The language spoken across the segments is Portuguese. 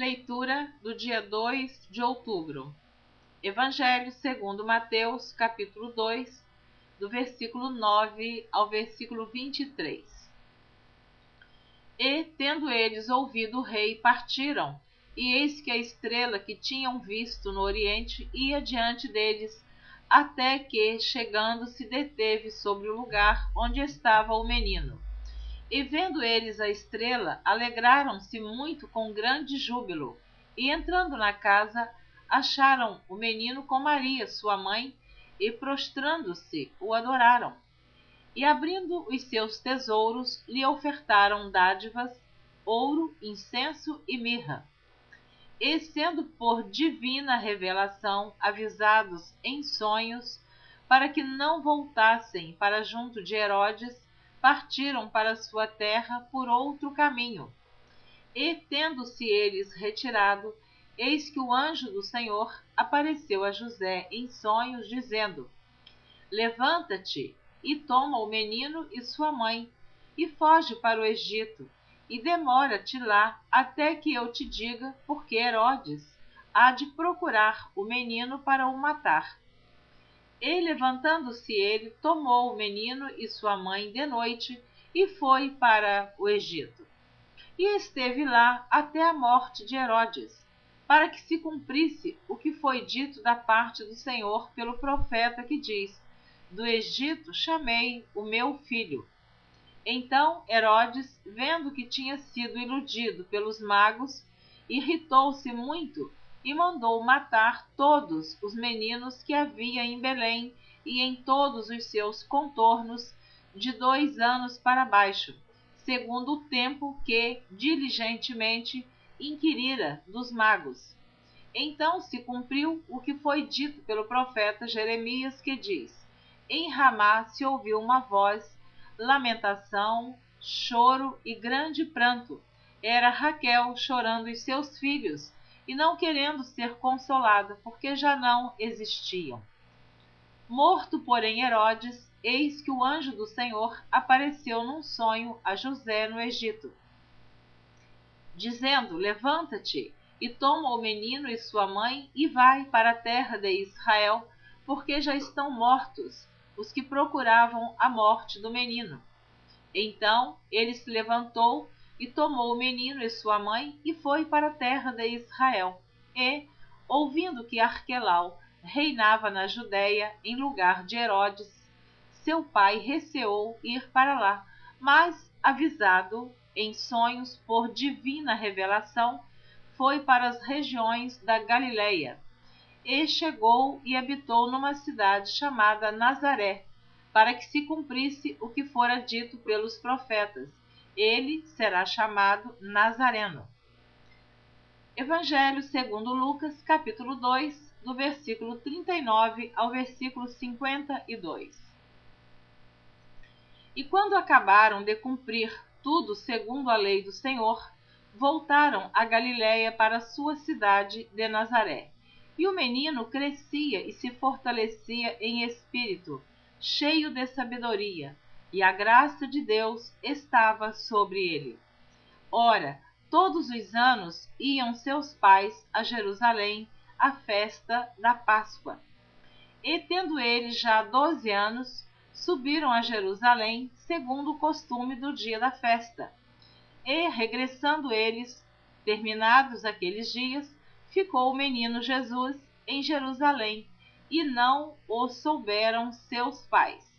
Leitura do dia 2 de outubro. Evangelho segundo Mateus, capítulo 2, do versículo 9 ao versículo 23. E, tendo eles ouvido o rei, partiram, e eis que a estrela que tinham visto no oriente ia diante deles, até que, chegando, se deteve sobre o lugar onde estava o menino. E vendo eles a estrela, alegraram-se muito com grande júbilo, e entrando na casa, acharam o menino com Maria, sua mãe, e prostrando-se, o adoraram. E abrindo os seus tesouros, lhe ofertaram dádivas, ouro, incenso e mirra. E sendo por divina revelação avisados em sonhos, para que não voltassem para junto de Herodes, partiram para sua terra por outro caminho. E, tendo-se eles retirado, eis que o anjo do Senhor apareceu a José em sonhos, dizendo: Levanta-te e toma o menino e sua mãe, e foge para o Egito, e demora-te lá até que eu te diga, porque Herodes há de procurar o menino para o matar. E, levantando-se ele, tomou o menino e sua mãe de noite e foi para o Egito. E esteve lá até a morte de Herodes, para que se cumprisse o que foi dito da parte do Senhor pelo profeta, que diz: Do Egito chamei o meu filho. Então Herodes, vendo que tinha sido iludido pelos magos, irritou-se muito e mandou matar todos os meninos que havia em Belém e em todos os seus contornos, de 2 anos para baixo, segundo o tempo que diligentemente inquirira dos magos. Então se cumpriu o que foi dito pelo profeta Jeremias, que diz: Em Ramá se ouviu uma voz, lamentação, choro e grande pranto. Era Raquel chorando os seus filhos e não querendo ser consolada, porque já não existiam. Morto, porém, Herodes, eis que o anjo do Senhor apareceu num sonho a José no Egito, dizendo: Levanta-te e toma o menino e sua mãe e vai para a terra de Israel, porque já estão mortos os que procuravam a morte do menino. Então ele se levantou e tomou o menino e sua mãe e foi para a terra de Israel. E, ouvindo que Arquelau reinava na Judéia em lugar de Herodes, seu pai receou ir para lá, mas, avisado em sonhos por divina revelação, foi para as regiões da Galileia. E chegou e habitou numa cidade chamada Nazaré, para que se cumprisse o que fora dito pelos profetas: ele será chamado Nazareno. Evangelho segundo Lucas, capítulo 2, do versículo 39 ao versículo 52. E quando acabaram de cumprir tudo segundo a lei do Senhor, voltaram a Galiléia para a sua cidade de Nazaré. E o menino crescia e se fortalecia em espírito, cheio de sabedoria, e a graça de Deus estava sobre ele. Ora, todos os anos iam seus pais a Jerusalém à festa da Páscoa. E, tendo eles já 12 anos, subiram a Jerusalém, segundo o costume do dia da festa. E, regressando eles, terminados aqueles dias, ficou o menino Jesus em Jerusalém, e não o souberam seus pais.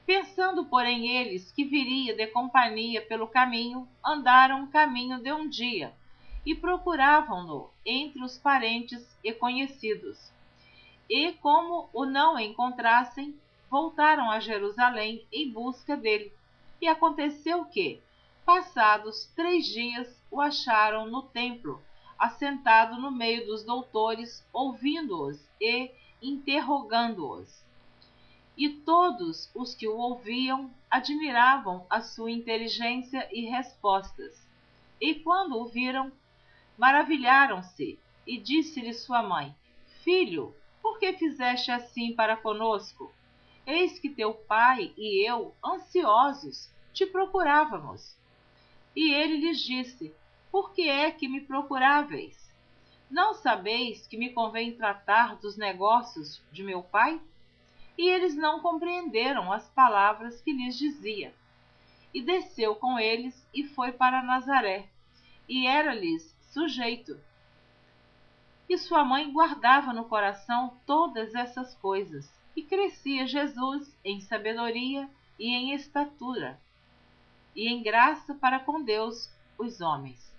Pensando, porém, eles que viria de companhia pelo caminho, andaram o caminho de um dia, e procuravam-no entre os parentes e conhecidos. E, como o não encontrassem, voltaram a Jerusalém em busca dele. E aconteceu que, passados 3 dias, o acharam no templo, assentado no meio dos doutores, ouvindo-os e interrogando-os. E todos os que o ouviam admiravam a sua inteligência e respostas. E quando o viram, maravilharam-se, e disse-lhe sua mãe: Filho, por que fizeste assim para conosco? Eis que teu pai e eu, ansiosos, te procurávamos. E ele lhes disse: por que é que me procuráveis? Não sabeis que me convém tratar dos negócios de meu pai? E eles não compreenderam as palavras que lhes dizia. E desceu com eles e foi para Nazaré, e era-lhes sujeito. E sua mãe guardava no coração todas essas coisas, e crescia Jesus em sabedoria e em estatura, e em graça para com Deus os homens.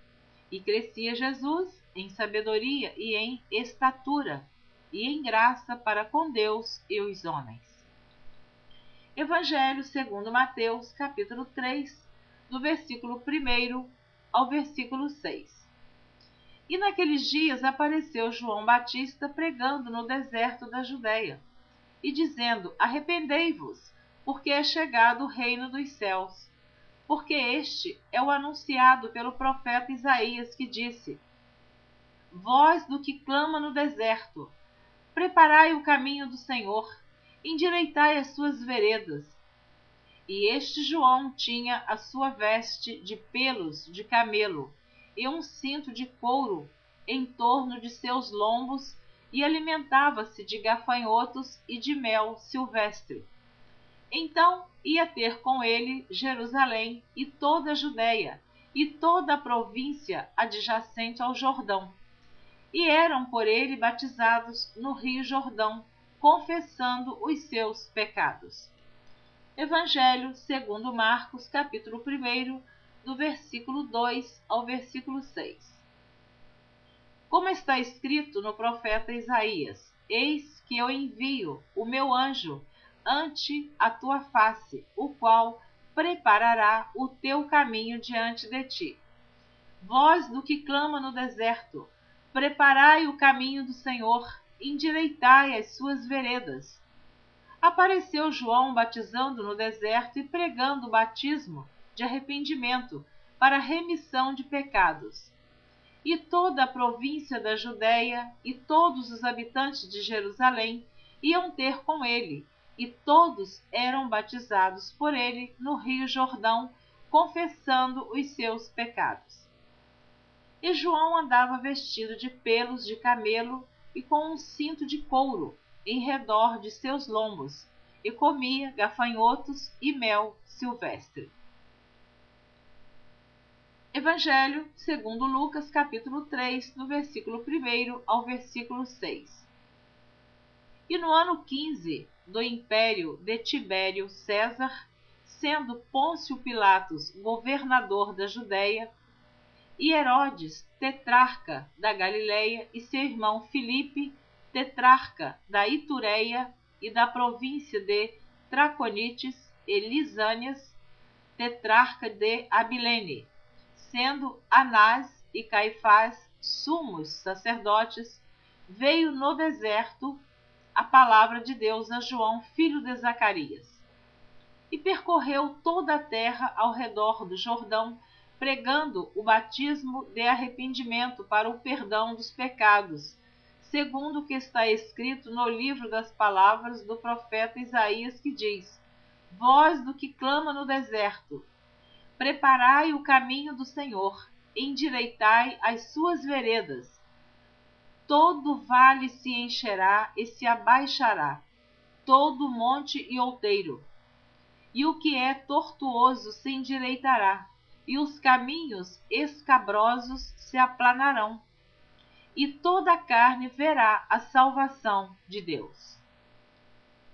E crescia Jesus em sabedoria e em estatura, e em graça para com Deus e os homens. Evangelho segundo Mateus, capítulo 3, do versículo 1 ao versículo 6. E naqueles dias apareceu João Batista pregando no deserto da Judeia, e dizendo: Arrependei-vos, porque é chegado o reino dos céus. Porque este é o anunciado pelo profeta Isaías, que disse: Voz do que clama no deserto, preparai o caminho do Senhor, endireitai as suas veredas. E este João tinha a sua veste de pelos de camelo e um cinto de couro em torno de seus lombos, e alimentava-se de gafanhotos e de mel silvestre. Então ia ter com ele Jerusalém e toda a Judeia e toda a província adjacente ao Jordão. E eram por ele batizados no rio Jordão, confessando os seus pecados. Evangelho segundo Marcos, capítulo 1, do versículo 2 ao versículo 6. Como está escrito no profeta Isaías: Eis que eu envio o meu anjo ante a tua face, o qual preparará o teu caminho diante de ti. Voz do que clama no deserto, preparai o caminho do Senhor, endireitai as suas veredas. Apareceu João batizando no deserto e pregando o batismo de arrependimento para remissão de pecados. E toda a província da Judeia e todos os habitantes de Jerusalém iam ter com ele, e todos eram batizados por ele no rio Jordão, confessando os seus pecados. E João andava vestido de pelos de camelo e com um cinto de couro em redor de seus lombos, e comia gafanhotos e mel silvestre. Evangelho segundo Lucas, capítulo 3, do versículo 1 ao versículo 6. E no ano 15 do império de Tibério César, sendo Pôncio Pilatos governador da Judéia, e Herodes tetrarca da Galileia, e seu irmão Filipe tetrarca da Itureia e da província de Traconites e Lisânias, tetrarca de Abilene, sendo Anás e Caifás sumos sacerdotes, veio no deserto a palavra de Deus a João, filho de Zacarias. E percorreu toda a terra ao redor do Jordão, pregando o batismo de arrependimento para o perdão dos pecados, segundo o que está escrito no livro das palavras do profeta Isaías, que diz: Voz do que clama no deserto, preparai o caminho do Senhor, endireitai as suas veredas. Todo vale se encherá e se abaixará, todo monte e outeiro. E o que é tortuoso se endireitará, e os caminhos escabrosos se aplanarão. E toda a carne verá a salvação de Deus.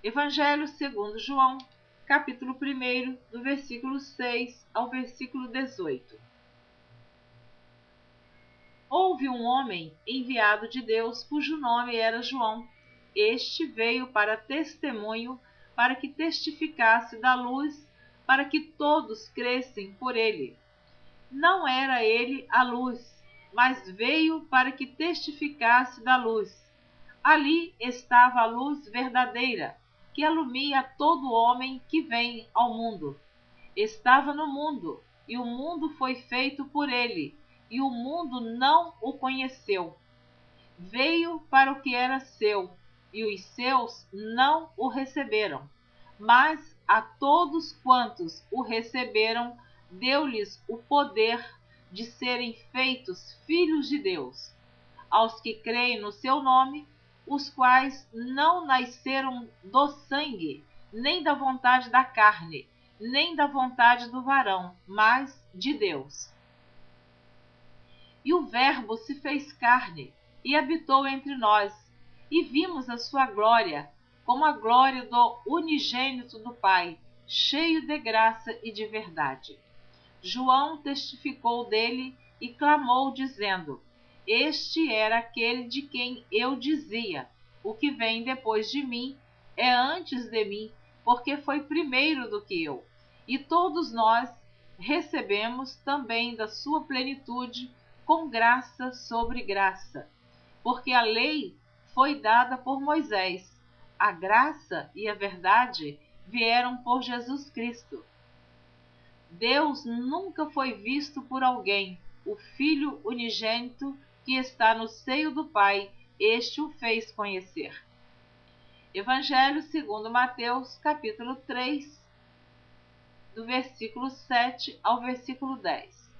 Evangelho segundo João, capítulo 1, do versículo 6 ao versículo 18. Houve um homem enviado de Deus, cujo nome era João. Este veio para testemunho, para que testificasse da luz, para que todos crescem por ele. Não era ele a luz, mas veio para que testificasse da luz. Ali estava a luz verdadeira, que alumia todo homem que vem ao mundo. Estava no mundo, e o mundo foi feito por ele, e o mundo não o conheceu. Veio para o que era seu, e os seus não o receberam. Mas a todos quantos o receberam, deu-lhes o poder de serem feitos filhos de Deus, aos que creem no seu nome, os quais não nasceram do sangue, nem da vontade da carne, nem da vontade do varão, mas de Deus. E o Verbo se fez carne e habitou entre nós, e vimos a sua glória, como a glória do unigênito do Pai, cheio de graça e de verdade. João testificou dele e clamou, dizendo: Este era aquele de quem eu dizia: O que vem depois de mim é antes de mim, porque foi primeiro do que eu. E todos nós recebemos também da sua plenitude, com graça sobre graça. Porque a lei foi dada por Moisés, a graça e a verdade vieram por Jesus Cristo. Deus nunca foi visto por alguém. O Filho unigênito que está no seio do Pai, este o fez conhecer. Evangelho segundo Mateus, capítulo 3, do versículo 7 ao versículo 10.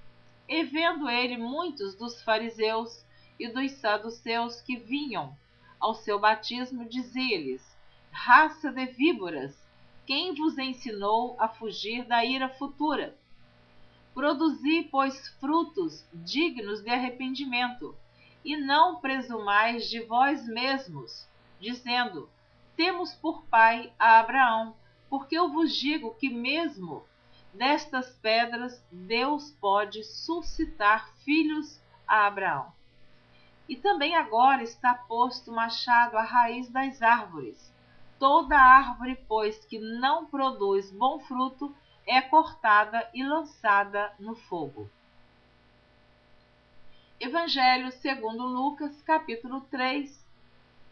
E vendo ele muitos dos fariseus e dos saduceus que vinham ao seu batismo, dizia-lhes: Raça de víboras, quem vos ensinou a fugir da ira futura? Produzi, pois, frutos dignos de arrependimento, e não presumais de vós mesmos, dizendo: Temos por pai a Abraão, porque eu vos digo que mesmo destas pedras Deus pode suscitar filhos a Abraão. E também agora está posto o machado à raiz das árvores. Toda árvore, pois, que não produz bom fruto, é cortada e lançada no fogo. Evangelho segundo Lucas, capítulo 3,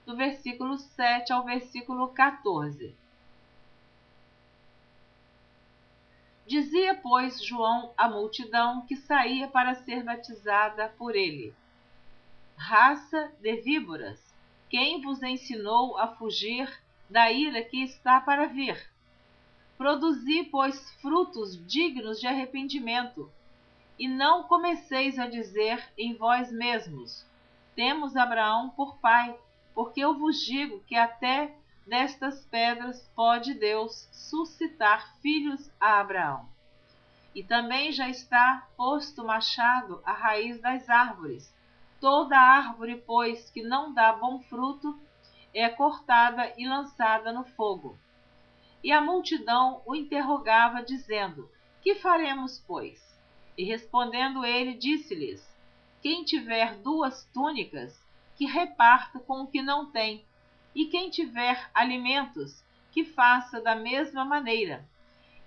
do versículo 7 ao versículo 14. Dizia, pois, João à multidão que saía para ser batizada por ele: Raça de víboras, quem vos ensinou a fugir da ira que está para vir? Produzi, pois, frutos dignos de arrependimento, e não comeceis a dizer em vós mesmos: Temos Abraão por pai, porque eu vos digo que até destas pedras pode Deus suscitar filhos a Abraão. E também já está posto o machado à raiz das árvores. Toda árvore, pois, que não dá bom fruto, é cortada e lançada no fogo. E a multidão o interrogava, dizendo: Que faremos, pois? E respondendo ele, disse-lhes: Quem tiver 2 túnicas, que reparta com o que não tem, e quem tiver alimentos, que faça da mesma maneira.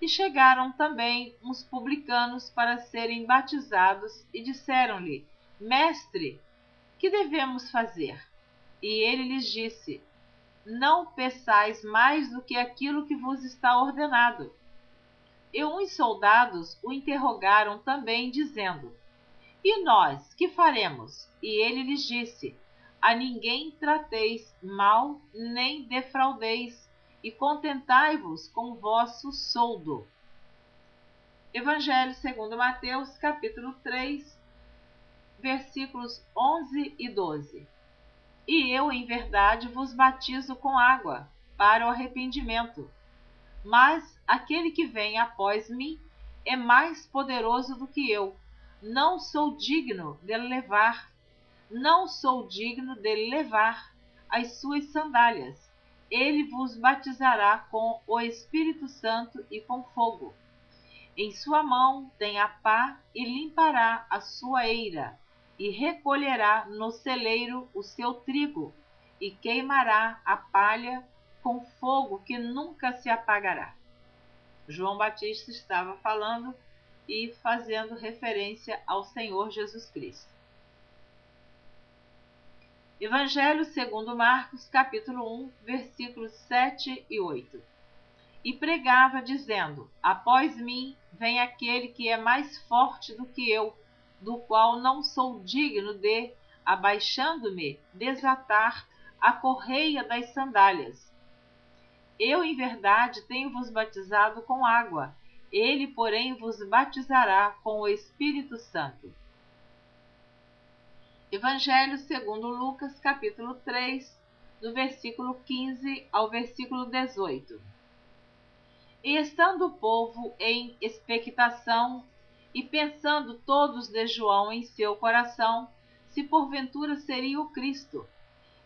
E chegaram também uns publicanos para serem batizados, e disseram-lhe: Mestre, que devemos fazer? E ele lhes disse: Não peçais mais do que aquilo que vos está ordenado. E uns soldados o interrogaram também, dizendo: E nós, que faremos? E ele lhes disse: A ninguém trateis mal, nem defraudeis, e contentai-vos com o vosso soldo. Evangelho segundo Mateus, capítulo 3, versículos 11 e 12. E eu, em verdade, vos batizo com água, para o arrependimento. Mas aquele que vem após mim é mais poderoso do que eu. Não sou digno de levar as suas sandálias. Ele vos batizará com o Espírito Santo e com fogo. Em sua mão tem a pá e limpará a sua eira, e recolherá no celeiro o seu trigo, e queimará a palha com fogo que nunca se apagará. João Batista estava falando e fazendo referência ao Senhor Jesus Cristo. Evangelho segundo Marcos, capítulo 1, versículos 7 e 8. E pregava, dizendo: Após mim vem aquele que é mais forte do que eu, do qual não sou digno de, abaixando-me, desatar a correia das sandálias. Eu, em verdade, tenho-vos batizado com água, ele, porém, vos batizará com o Espírito Santo. Evangelho segundo Lucas, capítulo 3, do versículo 15 ao versículo 18. E estando o povo em expectação, e pensando todos de João em seu coração, se porventura seria o Cristo,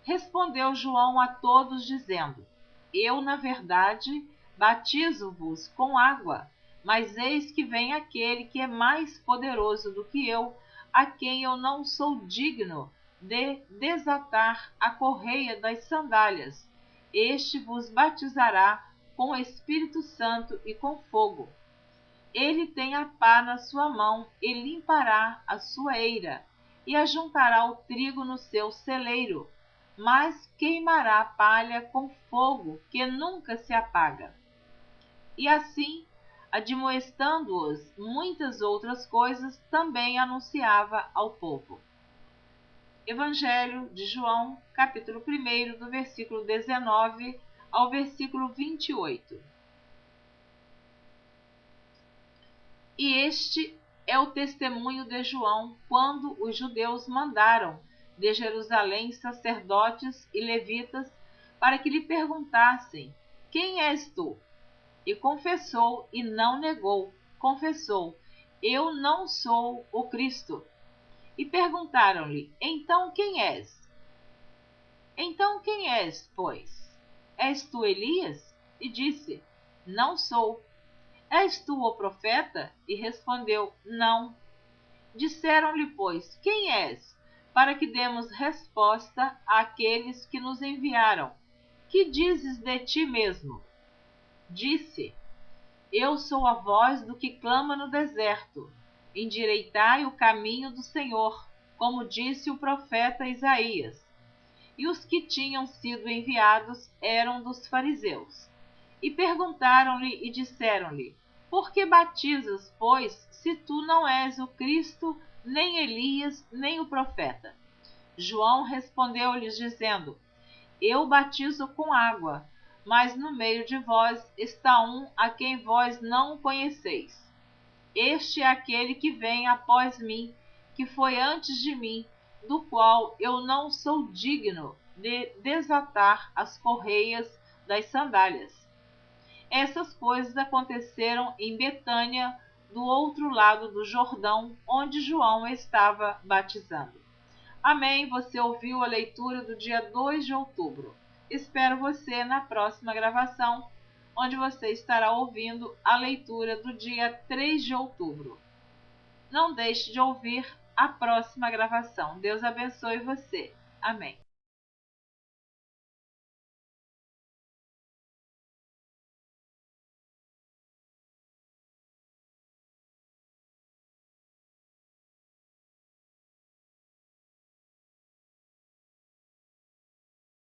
respondeu João a todos, dizendo: Eu, na verdade, batizo-vos com água, mas eis que vem aquele que é mais poderoso do que eu, a quem eu não sou digno de desatar a correia das sandálias. Este vos batizará com o Espírito Santo e com fogo. Ele tem a pá na sua mão e limpará a sua eira, e ajuntará o trigo no seu celeiro, mas queimará a palha com fogo que nunca se apaga. E assim, admoestando-os muitas outras coisas, também anunciava ao povo. Evangelho de João, capítulo 1, do versículo 19 ao versículo 28. E este é o testemunho de João quando os judeus mandaram de Jerusalém sacerdotes e levitas para que lhe perguntassem: Quem és tu? E confessou e não negou, confessou: Eu não sou o Cristo. E perguntaram-lhe: Então quem és? Então quem és, pois? És tu Elias? E disse: Não sou. És tu o profeta? E respondeu: Não. Disseram-lhe, pois: Quem és? Para que demos resposta àqueles que nos enviaram. Que dizes de ti mesmo? Disse: Eu sou a voz do que clama no deserto. Endireitai o caminho do Senhor, como disse o profeta Isaías. E os que tinham sido enviados eram dos fariseus. E perguntaram-lhe e disseram-lhe: Por que batizas, pois, se tu não és o Cristo, nem Elias, nem o profeta? João respondeu-lhes, dizendo: Eu batizo com água, mas no meio de vós está um a quem vós não conheceis. Este é aquele que vem após mim, que foi antes de mim, do qual eu não sou digno de desatar as correias das sandálias. Essas coisas aconteceram em Betânia, do outro lado do Jordão, onde João estava batizando. Amém. Você ouviu a leitura do dia 2 de outubro. Espero você na próxima gravação, onde você estará ouvindo a leitura do dia 3 de outubro. Não deixe de ouvir a próxima gravação. Deus abençoe você. Amém.